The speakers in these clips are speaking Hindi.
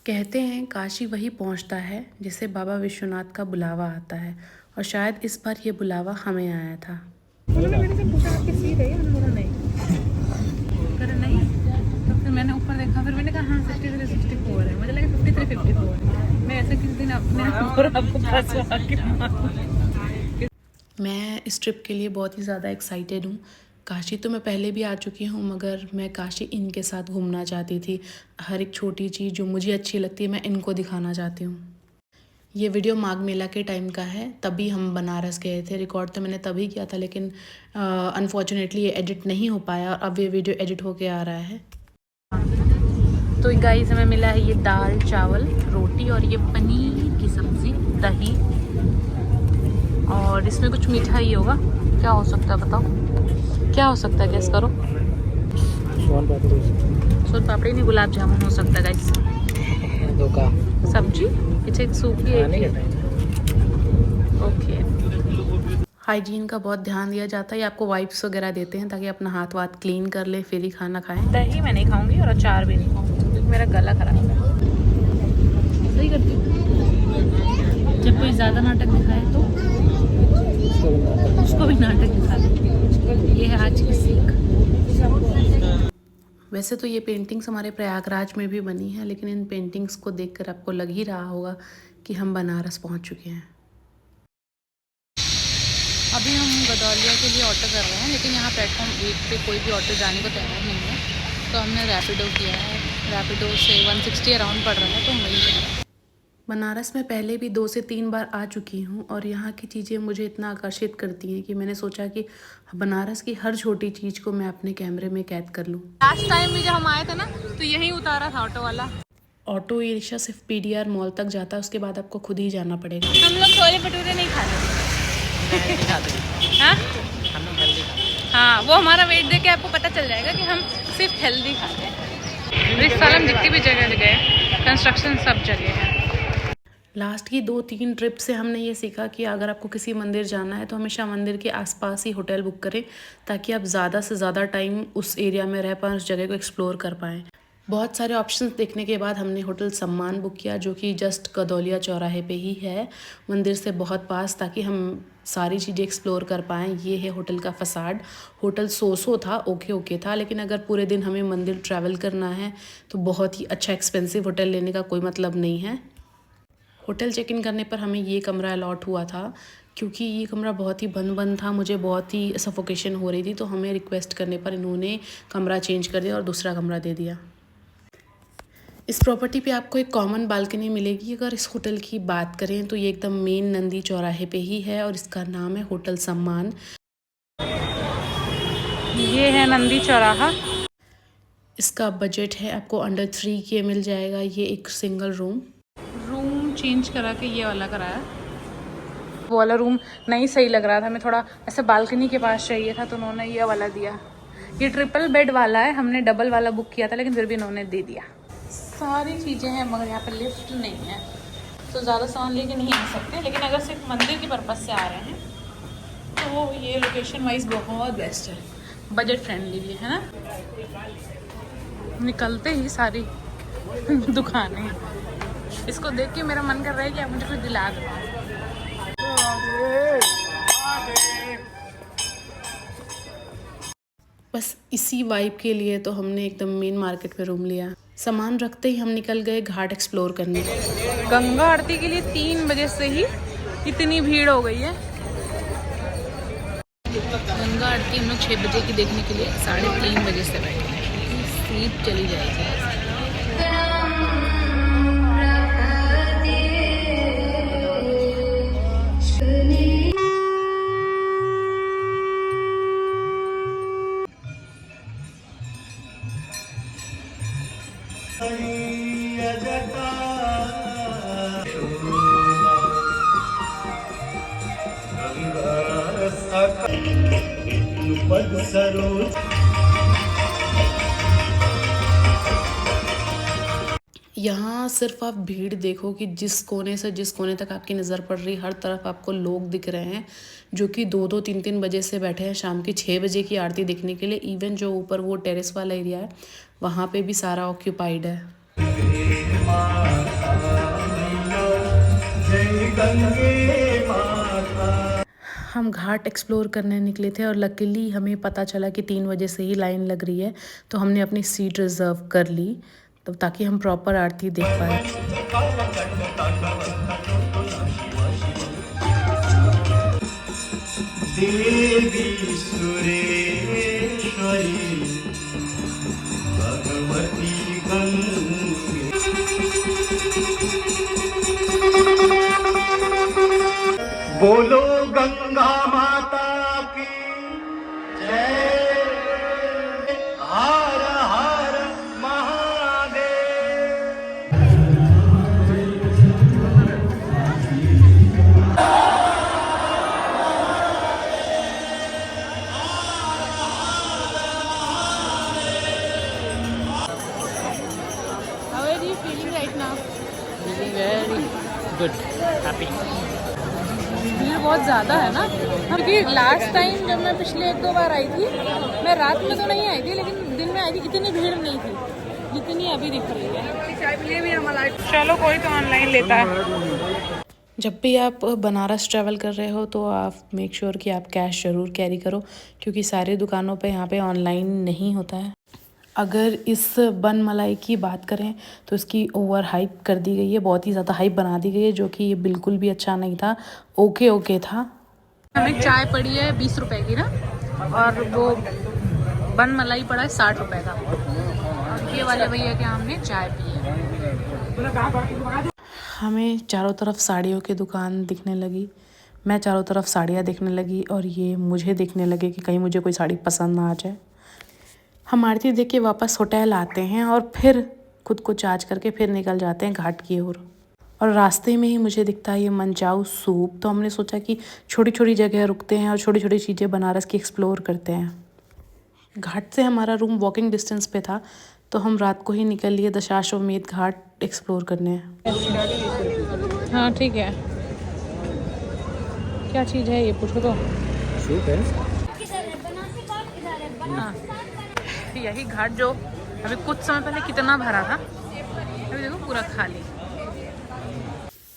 कहते हैं काशी वही पहुंचता है जिसे बाबा विश्वनाथ का बुलावा आता है, और शायद इस बार ये बुलावा हमें आया था। उन्होंने मेरे से पूछा आपकी सीट है, मैंने बोला नहीं। करे नहीं, तो फिर मैंने ऊपर देखा, फिर मैंने कहा हाँ 63 64 है, मुझे लगा 53 54 है। मैं ऐसे किसी दिन अपने आपको फंसवा के मैं इस ट्रिप के लिए बहुत ही ज़्यादा एक्साइटेड हूँ। काशी तो मैं पहले भी आ चुकी हूँ, मगर मैं काशी इनके साथ घूमना चाहती थी। हर एक छोटी चीज़ जो मुझे अच्छी लगती है मैं इनको दिखाना चाहती हूँ। ये वीडियो माघ मेला के टाइम का है, तभी हम बनारस गए थे। रिकॉर्ड तो मैंने तभी किया था, लेकिन अनफॉर्चुनेटली ये एडिट नहीं हो पाया, और अब ये वीडियो एडिट होके आ रहा है। तो गाइस हमें मिला है ये दाल चावल रोटी और ये पनीर की सब्जी दही, और इसमें कुछ मीठा ही होगा। क्या हो सकता है बताओ, क्या हो सकता है, गैस करो। सोन पापड़ी नहीं, गुलाब जामुन हो सकता है गाइस। सब्जी पीछे सूखी है। ओके। हाइजीन का बहुत ध्यान दिया जाता है। ये आपको वाइप्स वगैरह देते हैं ताकि अपना हाथ वाथ क्लीन कर ले, फिर ही खाना खाएं। दही मैं नहीं खाऊंगी और अचार भी नहीं खाऊंगी क्योंकि मेरा गला खराब है। सही करती हूँ। जब कोई ज़्यादा नाटक दिखाए तो उसको भी नाटक दिखा दो। ये है आज की सीख। वैसे तो ये पेंटिंग्स हमारे प्रयागराज में भी बनी है, लेकिन इन पेंटिंग्स को देखकर आपको लग ही रहा होगा कि हम बनारस पहुंच चुके हैं। अभी हम गदौलिया के लिए ऑटो कर रहे हैं, लेकिन यहाँ प्लेटफॉर्म 8 पे कोई भी ऑटो जाने को तैयार नहीं है, तो हमने रैपिडो किया है। रैपिडो से 160 अराउंड पड़ रहा है, तो हम वही कर रहे हैं। बनारस में पहले भी 2 से 3 बार आ चुकी हूँ, और यहाँ की चीज़ें मुझे इतना आकर्षित करती हैं कि मैंने सोचा कि बनारस की हर छोटी चीज़ को मैं अपने कैमरे में कैद कर लूँ। लास्ट टाइम भी जब हम आए थे ना, तो यहीं उतारा था ऑटो वाला। ऑटो ई रिक्शा सिर्फ पीडीआर मॉल तक जाता है, उसके बाद आपको खुद ही जाना पड़ेगा। हम लोग छोले भटूरे नहीं खाते। हाँ हाँ, वो हमारा वेट देख के आपको पता चल जाएगा कि हम सिर्फ हेल्दी खाते हैं। इस साल हम जितनी भी जगह गए, कंस्ट्रक्शन सब जगह है। लास्ट की 2-3 ट्रिप से हमने ये सीखा कि अगर आपको किसी मंदिर जाना है तो हमेशा मंदिर के आसपास ही होटल बुक करें, ताकि आप ज़्यादा से ज़्यादा टाइम उस एरिया में रह पाएँ, उस जगह को एक्सप्लोर कर पाएँ। बहुत सारे ऑप्शंस देखने के बाद हमने होटल सम्मान बुक किया, जो कि जस्ट गदौलिया चौराहे पे ही है, मंदिर से बहुत पास, ताकि हम सारी चीज़ें एक्सप्लोर कर पाएँ। ये है होटल का फसाड। होटल सो था, ओके था, लेकिन अगर पूरे दिन हमें मंदिर ट्रैवल करना है तो बहुत ही अच्छा एक्सपेंसिव होटल लेने का कोई मतलब नहीं है। होटल चेक इन करने पर हमें ये कमरा अलॉट हुआ था, क्योंकि ये कमरा बहुत ही बंद था, मुझे बहुत ही सफोकेशन हो रही थी, तो हमें रिक्वेस्ट करने पर इन्होंने कमरा चेंज कर दिया और दूसरा कमरा दे दिया। इस प्रॉपर्टी पे आपको एक कॉमन बालकनी मिलेगी। अगर इस होटल की बात करें तो ये एकदम मेन नंदी चौराहे पे ही है, और इसका नाम है होटल सम्मान। ये है नंदी चौराहा। इसका बजट है आपको अंडर 3K मिल जाएगा। ये एक सिंगल रूम चेंज करा के ये वाला कराया। वो वाला रूम नहीं सही लग रहा था, हमें थोड़ा ऐसे बालकनी के पास चाहिए था, तो उन्होंने ये वाला दिया। ये ट्रिपल बेड वाला है, हमने डबल वाला बुक किया था, लेकिन फिर भी इन्होंने दे दिया। सारी चीज़ें हैं, मगर यहाँ पर लिफ्ट नहीं है, तो ज़्यादा सामान लेके नहीं आ सकते। लेकिन अगर सिर्फ मंदिर की पर्पज़ से आ रहे हैं तो ये लोकेशन वाइज बहुत बेस्ट है, बजट फ्रेंडली भी है ना। निकलते ही सारी दुकानें, इसको देख के मेरा मन कर रहा है कि आप मुझे कुछ दिला दो। बस इसी वाइब के लिए तो हमने एकदम मेन मार्केट में रूम लिया। सामान रखते ही हम निकल गए घाट एक्सप्लोर करने। गंगा आरती के लिए 3 बजे से ही इतनी भीड़ हो गई है। गंगा आरती हम लोग 6 बजे की देखने के लिए 3:30 बजे से बैठे हैं। सीट चली जाएगी। यहाँ सिर्फ आप भीड़ देखो कि जिस कोने से जिस कोने तक आपकी नज़र पड़ रही, हर तरफ आपको लोग दिख रहे हैं जो कि 2-2, 3-3 बजे से बैठे हैं शाम की 6 बजे की आरती देखने के लिए। इवन जो ऊपर वो टेरेस वाला एरिया है वहाँ पे भी सारा ऑक्यूपाइड है। हम घाट एक्सप्लोर करने निकले थे और लकीली हमें पता चला कि 3 बजे से ही लाइन लग रही है, तो हमने अपनी सीट रिज़र्व कर ली तो ताकि हम प्रॉपर आरती देख पाए। देवी सुरेश्वरी भगवती गंगे। बोलो गंगा माता की जय। हर हर Mahadev. How are you feeling right now? Very good, happy. भीड़ बहुत ज़्यादा है ना, क्योंकि लास्ट टाइम जब मैं पिछले 1-2 बार आई थी, मैं रात में तो नहीं आई थी लेकिन दिन में आई थी, इतनी भीड़ नहीं थी जितनी अभी दिख रही है। चलो कोई तो ऑनलाइन लेता है। जब भी आप बनारस ट्रैवल कर रहे हो तो आप मेक श्योर कि आप कैश ज़रूर कैरी करो, क्योंकि सारी दुकानों पे यहाँ पे ऑनलाइन नहीं होता है। अगर इस बन मलाई की बात करें तो इसकी ओवर हाइप कर दी गई है, बहुत ही ज़्यादा हाइप बना दी गई है, जो कि ये बिल्कुल भी अच्छा नहीं था। ओके था। हमें चाय पड़ी है 20 रुपए की ना, और वो बन मलाई पड़ा है 60 रुपए का, और ये वाले भैया के हमने चाय पी है। हमें चारों तरफ साड़ियों की दुकान दिखने लगी, मैं चारों तरफ साड़ियाँ देखने लगी और ये मुझे देखने लगे कि कहीं मुझे कोई साड़ी पसंद ना आ जाए। हम आरती देख के वापस होटल आते हैं और फिर खुद को चार्ज करके फिर निकल जाते हैं घाट की ओर। और रास्ते में ही मुझे दिखता है ये मंचाऊ सूप, तो हमने सोचा कि छोटी छोटी जगह रुकते हैं और छोटी छोटी चीज़ें बनारस की एक्सप्लोर करते हैं। घाट से हमारा रूम वॉकिंग डिस्टेंस पे था, तो हम रात को ही निकल लिए दशाश्वमेध घाट एक्सप्लोर करने। हाँ ठीक है, क्या चीज़ है ये पूछो तो। सूप है। हाँ यही घाट जो अभी कुछ समय पहले कितना भरा था, अभी देखो पूरा खाली।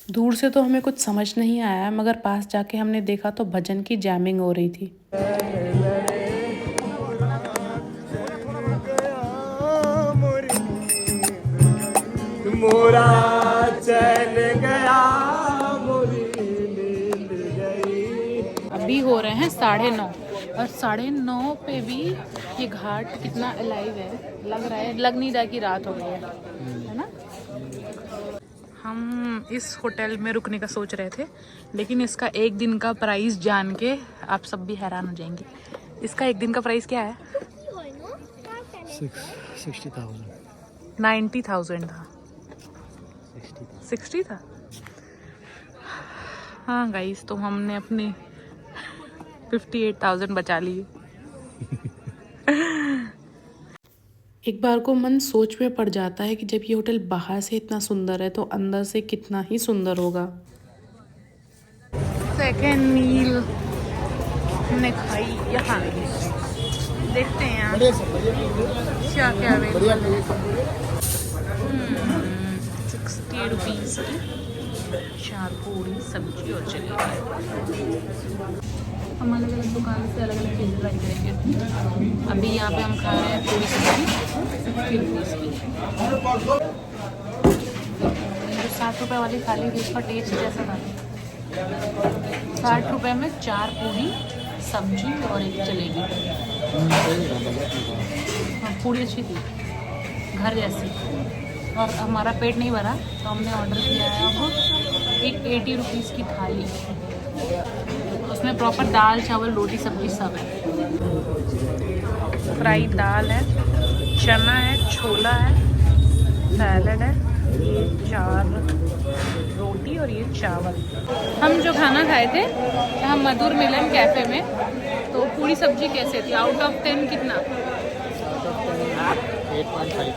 दूर से तो हमें कुछ समझ नहीं आया, मगर पास जाके हमने देखा तो भजन की जैमिंग हो रही थी। मोरा चल गया मोरी नींद गई। अभी हो रहे हैं 9:30, और 9:30 पे भी ये घाट कितना अलाइव है, लग रहा है, लग नहीं रहा कि रात हो गई है ना। हम इस होटल में रुकने का सोच रहे थे, लेकिन इसका 1 दिन का प्राइस जान के आप सब भी हैरान हो जाएंगे। इसका 1 दिन का प्राइस क्या है? 60,000। 90,000 था। 60 था। हाँ गाइस, तो हमने अपने 58,000 बचा लिए। एक बार को मन सोच में पड़ जाता है कि जब ये होटल बाहर से इतना सुंदर है तो अंदर से कितना ही सुंदर होगा। सेकेंड मील हमने खाई यहाँ, देखते हैं यहाँ क्या क्या अवेलेबल है। 60 रुपीज़ की 4 पूरी सब्जी और चलिए। हम अलग अलग दुकान से अलग अलग चीज़ें ट्राई करेंगे। अभी यहाँ पे हम खा रहे हैं पूरी सब्जी 60 रुपीज़ की। जो 60 रुपये वाली थाली थी उसका टेस्ट जैसा था। 60 रुपये में 4 पूरी सब्जी और 1 जलेबी। हाँ पूरी अच्छी थी, घर जैसी। और हमारा पेट नहीं भरा तो हमने ऑर्डर किया है अब एक 80 रुपीज़ की थाली। उसमें प्रॉपर दाल चावल रोटी सब्जी सब है। फ्राई दाल है, चना है, छोला है, सैलड है, ये 4 रोटी और ये चावल। हम जो खाना खाए थे यहाँ मधुर मिलन कैफ़े में, तो पूरी सब्जी कैसे थी? आउट ऑफ 10 कितना? 8.5।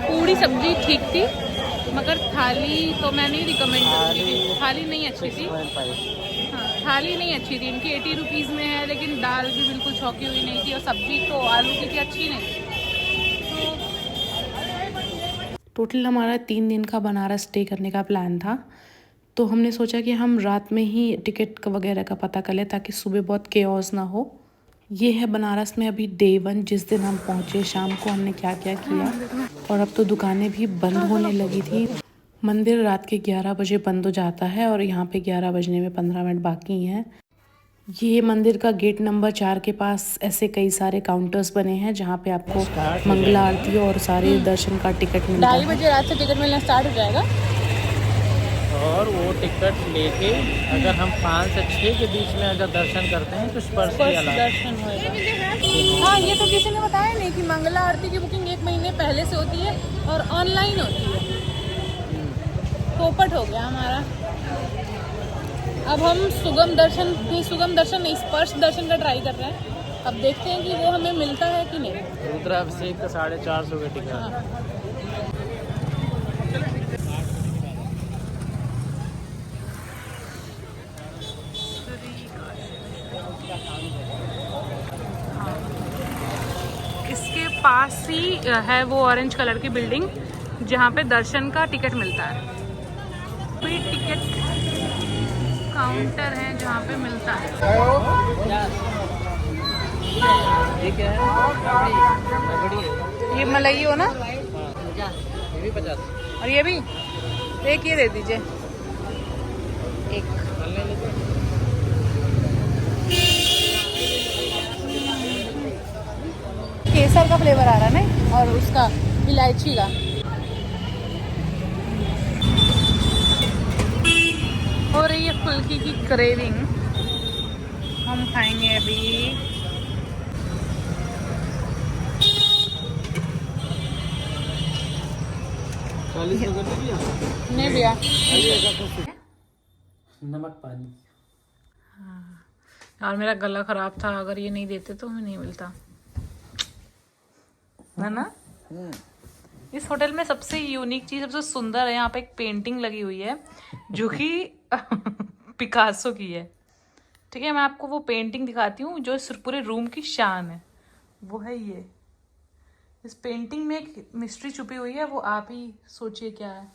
पूरी सब्जी ठीक थी, मगर थाली तो मैं नहीं रिकमेंड करूँगी। थाली नहीं अच्छी थी। हाँ थाली नहीं अच्छी थी। इनकी 80 रुपीज़ में है, लेकिन दाल भी बिल्कुल छौंकी हुई नहीं थी, और सब्जी तो आलू की थी, अच्छी नहीं थी। टोटल हमारा 3 दिन का बनारस स्टे करने का प्लान था। तो हमने सोचा कि हम रात में ही टिकट वगैरह का पता कर लें ताकि सुबह बहुत केओस ना हो। ये है बनारस में अभी डे 1, जिस दिन हम पहुँचे। शाम को हमने क्या क्या किया, और अब तो दुकानें भी बंद होने लगी थी। मंदिर रात के 11 बजे बंद हो जाता है और यहाँ पे 11 बजने में 15 मिनट बाकी हैं। ये मंदिर का गेट नंबर 4 के पास ऐसे कई सारे काउंटर्स बने हैं जहाँ पे आपको मंगला आरती और सारे दर्शन का टिकट मिलता 2:30 है। बजे रात से टिकट मिलना स्टार्ट हो जाएगा। और वो टिकट लेके अगर हम 5 से 6 के बीच में अगर दर्शन करते हैं तो स्पर्श की अलावा दर्शन होएगा। हाँ, ये तो किसी ने बताया नहीं कि मंगला आरती की बुकिंग 1 महीने पहले से होती है और ऑनलाइन होती है। पोपट हो गया हमारा। अब हम सुगम दर्शन नहीं, स्पर्श दर्शन का ट्राई कर रहे हैं। अब देखते हैं कि वो हमें मिलता है कि नहीं। रुद्राभिषेक का 450 का टिकट। हाँ। इसके पास ही है वो ऑरेंज कलर की बिल्डिंग जहाँ पे दर्शन का टिकट मिलता है। फ्री टिकट काउंटर है जहाँ पे मिलता है। ठीक है, ये मलाई हो ना, ये भी 50। और ये भी एक ये दे दीजिए। एक केसर का फ्लेवर आ रहा है ना, और उसका इलायची का। हो रही है फुल्की की क्रेविंग। हम खाएंगे अभी। नहीं भैया, नमक पानी। यार मेरा गला खराब था, अगर ये नहीं देते तो हमें नहीं मिलता है ना। इस होटल में सबसे यूनिक चीज, सबसे सुंदर है, यहाँ पे एक पेंटिंग लगी हुई है जो कि पिकासो की है। ठीक है, मैं आपको वो पेंटिंग दिखाती हूँ जो इस पूरे रूम की शान है। वो है ये। इस पेंटिंग में एक मिस्ट्री छुपी हुई है, वो आप ही सोचिए क्या है।